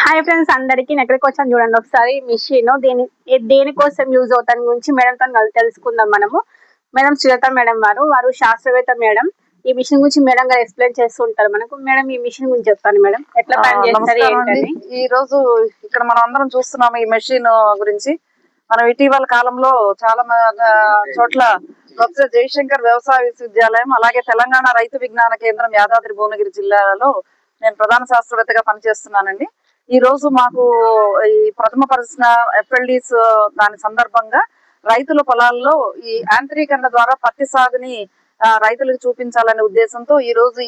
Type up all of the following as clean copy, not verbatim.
Hi friends, అందరికి ఎక్కడికి వచ్చాను చూడండి. ఒకసారి మిషన్ దేనికోసం యూజ్ అవుతాని గురించి మేడంతో తెలుసుకుందాం. మేడం సుజాత మేడం వారు శాస్త్రవేత్త మేడం. ఈ మిషన్ గురించి మేడం గారు ఎక్స్ప్లెయిన్ చేస్తూ ఉంటారు మనకు. మేడం, ఈ మిషన్ గురించి చెప్తాను మేడం, ఎట్లా పని చేస్తారు ఏంటని. ఈ రోజు ఇక్కడ మనం అందరం చూస్తున్నాము ఈ మెషిన్ గురించి. మనం ఇటీవల కాలంలో చాలా చోట్ల ప్రొఫెసర్ జయశంకర్ వ్యవసాయ విశ్వవిద్యాలయం, అలాగే తెలంగాణ రైతు విజ్ఞాన కేంద్రం యాదాద్రి భువనగిరి జిల్లాలో నేను ప్రధాన శాస్త్రవేత్తగా పనిచేస్తున్నానండి. ఈ రోజు మాకు ఈ ప్రథమ పరిశ్రమ ఎఫ్ఎల్డీస్ దాని సందర్భంగా రైతుల పొలాల్లో ఈ యాంత్రీకరణ ద్వారా పత్తి సాగుని రైతులకు చూపించాలనే ఉద్దేశంతో ఈ రోజు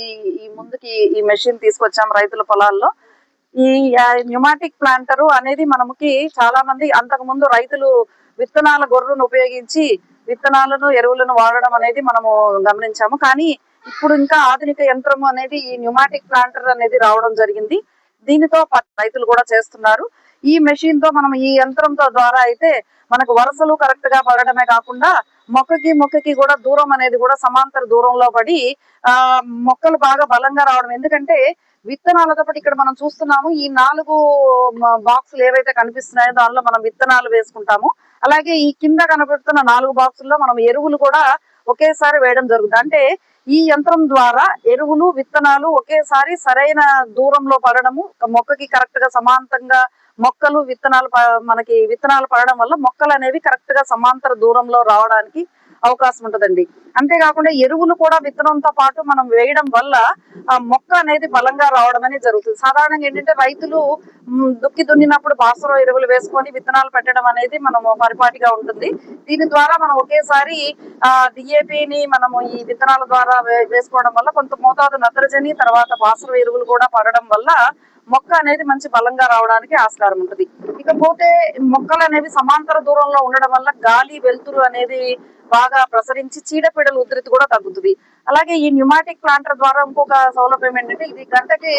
ఈ ముందుకి ఈ మెషిన్ తీసుకొచ్చాము రైతుల పొలాల్లో. ఈ న్యూమాటిక్ ప్లాంటర్ అనేది మనకి చాలా మంది అంతకు ముందు రైతులు విత్తనాల గొర్రెను ఉపయోగించి విత్తనాలను ఎరువులను వాడడం అనేది మనము గమనించాము. కానీ ఇప్పుడు ఇంకా ఆధునిక యంత్రం అనేది ఈ న్యూమాటిక్ ప్లాంటర్ అనేది రావడం జరిగింది. దీనితో రైతులు కూడా చేస్తున్నారు. ఈ మెషిన్ తో మనం ఈ యంత్రంతో ద్వారా అయితే మనకు వరుసలు కరెక్ట్ గా పడడమే కాకుండా మొక్కకి కూడా దూరం అనేది కూడా సమాంతర దూరంలో పడి మొక్కలు బాగా బలంగా రావడం. ఎందుకంటే విత్తనాలతో పాటు ఇక్కడ మనం చూస్తున్నాము ఈ 4 బాక్సులు ఏవైతే కనిపిస్తున్నాయో దానిలో మనం విత్తనాలు వేసుకుంటాము. అలాగే ఈ కింద కనబడుతున్న 4 బాక్సుల్లో మనం ఎరువులు కూడా ఒకేసారి వేయడం జరుగుతుంది. అంటే ఈ యంత్రం ద్వారా ఎరువులు విత్తనాలు ఒకేసారి సరైన దూరంలో పడడము, మొక్కకి కరెక్ట్ గా సమాంతంగా మొక్కలు విత్తనాలు పడడం వల్ల మొక్కలు అనేవి కరెక్ట్ గా సమాంతర దూరంలో రావడానికి అవకాశం ఉంటదండి. అంతేకాకుండా ఎరువులు కూడా విత్తనంతో పాటు మనం వేయడం వల్ల మొక్క అనేది బలంగా రావడం అనేది జరుగుతుంది. సాధారణంగా ఏంటంటే రైతులు దుక్కి దున్నినప్పుడు బాసరో ఎరువులు వేసుకొని విత్తనాలు పెట్టడం అనేది మనము పరిపాటిగా ఉంటుంది. దీని ద్వారా మనం ఒకేసారి డిఏపిని మనము ఈ విత్తనాల ద్వారా వేసుకోవడం వల్ల కొంత మోతాదు నత్రజని తర్వాత బాసరో ఎరువులు కూడా పడడం వల్ల మొక్క అనేది మంచి బలంగా రావడానికి ఆస్కారం ఉంటుంది. ఇకపోతే మొక్కలు అనేవి సమాంతర దూరంలో ఉండడం వల్ల గాలి వెలుతురు అనేది బాగా ప్రసరించి చీడపీడల ఉధృతి కూడా తగ్గుతుంది. అలాగే ఈ న్యూమాటిక్ ప్లాంటర్ ద్వారా ఇంకొక సౌలభ్యం ఏంటంటే ఇది గంటకి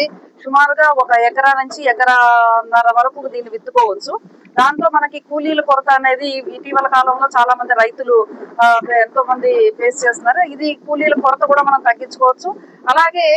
సుమారుగా 1 ఎకరా నుంచి 1.5 ఎకరా వరకు దీన్ని విత్తుకోవచ్చు. దాంట్లో మనకి కూలీల కొరత అనేది ఇటీవల కాలంలో చాలా మంది రైతులు ఎంతో మంది ఫేస్ చేస్తున్నారు. ఇది కూలీల కొరత కూడా మనం తగ్గించుకోవచ్చు. అలాగే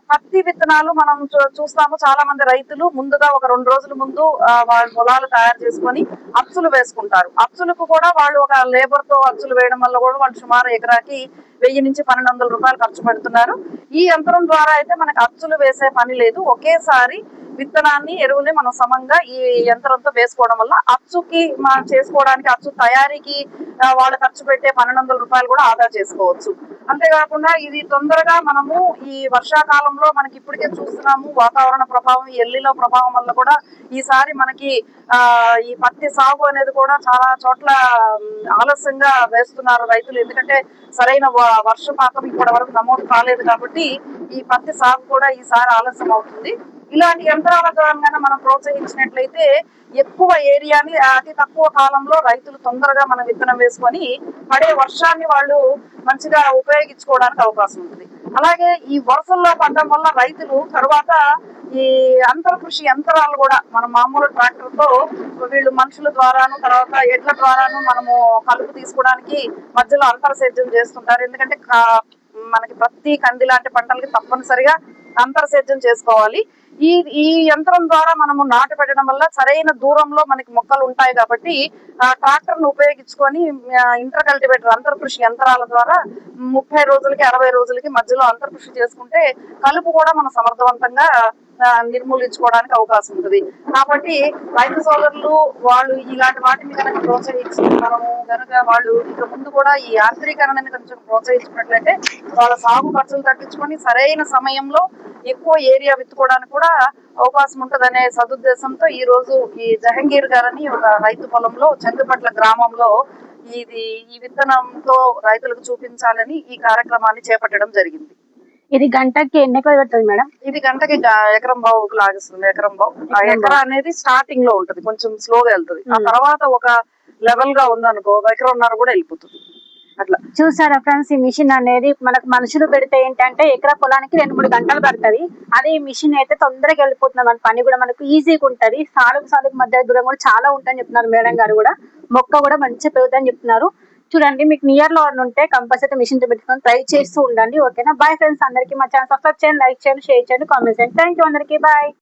పత్తి విత్తనాలు మనం చూస్తాము, చాలా మంది రైతులు ముందుగా ఒక 2 రోజుల ముందు వాళ్ళ పొలాలు తయారు చేసుకొని అచ్చులు వేసుకుంటారు. అచ్చులకు కూడా వాళ్ళు ఒక లేబర్ తో అచ్చులు వేయడం వల్ల కూడా వాళ్ళు సుమారు ఎకరాకి 1000 నుంచి 1200 రూపాయలు ఖర్చు పెడుతున్నారు. ఈ యంత్రం ద్వారా అయితే మనకి అచ్చులు వేసే పని లేదు. ఒకేసారి విత్తనాన్ని ఎరువుని మనం సమంగా ఈ యంత్రంతో వేసుకోవడం వల్ల అచ్చుకి మనం చేసుకోవడానికి అచ్చు తయారీకి వాళ్ళు ఖర్చు పెట్టే 1200 రూపాయలు కూడా ఆదా చేసుకోవచ్చు. అంతేకాకుండా ఇది తొందరగా మనము ఈ వర్షాకాలంలో మనకి ఇప్పటికే చూస్తున్నాము వాతావరణ ప్రభావం, ఎల్లిలో ప్రభావం వల్ల కూడా ఈసారి మనకి ఈ పత్తి సాగు అనేది కూడా చాలా చోట్ల ఆలస్యంగా వేస్తున్నారు రైతులు. ఎందుకంటే సరైన వర్షపాతం ఇప్పటి వరకు నమోదు కాలేదు కాబట్టి ఈ పత్తి సాగు కూడా ఈసారి ఆలస్యం అవుతుంది. ఇలాంటి యంత్రాల ద్వారా మనం ప్రోత్సహించినట్లయితే ఎక్కువ ఏరియాని అతి తక్కువ కాలంలో రైతులు తొందరగా మనం విత్తనం వేసుకొని పడే వర్షాన్ని వాళ్ళు మంచిగా ఉపయోగించుకోవడానికి అవకాశం ఉంటుంది. అలాగే ఈ వరుసల్లో పడడం వల్ల రైతులు తర్వాత ఈ అంతర్కృషి యంత్రాలు కూడా మనం మామూలు ట్రాక్టర్ తో వీళ్ళు మనుషుల ద్వారాను తర్వాత ఎడ్ల ద్వారాను మనము కలుపు తీసుకోవడానికి మధ్యలో అంతర్సేద్యం చేస్తుంటారు. ఎందుకంటే మనకి ప్రతి కంది లాంటి పంటలకి తప్పనిసరిగా అంతర్సేద్యం చేసుకోవాలి. ఈ యంత్రం ద్వారా మనము నాటు పెట్టడం వల్ల సరైన దూరంలో మనకి మొక్కలు ఉంటాయి కాబట్టి ట్రాక్టర్ ను ఉపయోగించుకొని ఇంటర్ కల్టివేటర్ అంతర్కృషి యంత్రాల ద్వారా 30 రోజులకి 60 రోజులకి మధ్యలో అంతర్కృషి చేసుకుంటే కలుపు కూడా మనం సమర్థవంతంగా నిర్మూలించుకోవడానికి అవకాశం ఉంటుంది. కాబట్టి రైతు సోదరులు వాళ్ళు ఇలాంటి వాటిని కనుక ప్రోత్సహించి మనము కనుక వాళ్ళు ఇక ముందు కూడా ఈ యాంత్రీకరణని కొంచెం ప్రోత్సహించినట్లయితే వాళ్ళ సాగు ఖర్చులు తగ్గించుకొని సరైన సమయంలో ఎక్కువ ఏరియా విత్తుకోవడానికి కూడా అవకాశం ఉంటదనే సదుద్దేశంతో ఈ రోజు ఈ జహంగీర్ గారని ఒక రైతు పొలంలో చందుపట్ల గ్రామంలో ఈ విత్తనంతో రైతులకు చూపించాలని ఈ కార్యక్రమాన్ని చేపట్టడం జరిగింది. ఇది గంటకి ఎన్ని ఎకరాలు పెడుతుంది మేడం? ఇది గంటకి 1.5 ఎకరం లాగిస్తుంది. ఎకరం ఎకరా అనేది స్టార్టింగ్ లో ఉంటది, కొంచెం స్లోగా వెళ్తుంది. ఆ తర్వాత ఒక లెవెల్ గా ఉందనుకో 1.5 ఎకరం కూడా వెళ్ళిపోతుంది. అట్లా చూసారా ఫ్రెండ్స్, ఈ మిషన్ అనేది మనకు మనుషులు పెడితే ఏంటంటే ఎకరా పొలానికి 2-3 గంటలు పడుతుంది. అదే ఈ మిషన్ అయితే తొందరగా వెళ్ళిపోతుంది. మన పని కూడా మనకు ఈజీగా ఉంటది. సాలుకు మధ్య దూరం కూడా చాలా ఉంటుందని చెప్తున్నారు మేడం గారు కూడా. మొక్క కూడా మంచిగా పెరుగుతుందని చెప్తున్నారు. చూడండి, మీకు నియర్ లో ఉంటే కంపల్సరీ మిషన్ తో పెట్టుకొని ట్రై చేస్తూ ఉండండి. ఓకేనా? బాయ్ ఫ్రెండ్స్, అందరికీ మా ఛానల్ సబ్స్క్రైబ్ చేయండి, లైక్ చేయండి, షేర్ చేయండి, కామెంట్ చేయండి. థ్యాంక్ యూ అందరికీ. బాయ్.